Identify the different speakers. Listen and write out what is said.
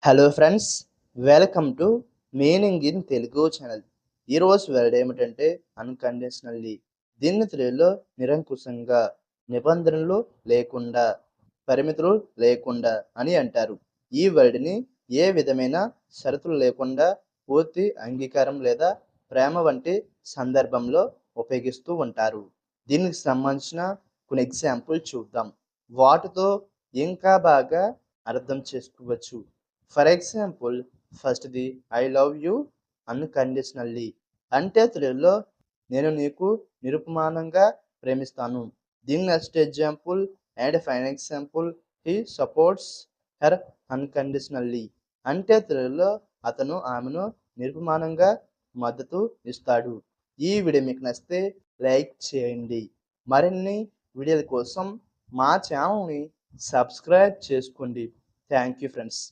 Speaker 1: Hello friends, welcome to meaning in Telugu channel. ఈరోజు word ఏమిటంటే unconditionally. దీన్ని తెలుగులో నిరంకుశంగా, నిబంధనలు లేకుండా, పరిమితులు లేకుండా అని అంటారు. ఈ వర్డ్ని ఏ విధమైన షరతులు లేకుండా పూర్తి అంగీకారం లేదా ప్రేమ వంటి సందర్భంలో ఉపయోగిస్తూ ఉంటారు. దీనికి సంబంధించిన కొన్ని ఎగ్జాంపుల్ చూద్దాం. వాటితో ఇంకా బాగా అర్థం చేసుకోవచ్చు. ఫర్ ఎగ్జాంపుల్, ఫస్ట్‌ది ఐ లవ్ యూ అన్‌కండిషనల్లీ అంటే తెలుగులో నేను నీకు నిరుపమానంగా ప్రేమిస్తాను. దీని next example and final example he supports her unconditionally అంటే తెలుగులో అతను ఆమెను నిరుపమానంగా మద్దతు ఇస్తాడు. ఈ వీడియో మీకు నచ్చితే లైక్ చేయండి. మరిన్ని వీడియోల కోసం మా ఛానల్‌ని సబ్స్క్రైబ్ చేసుకోండి. Thank you friends.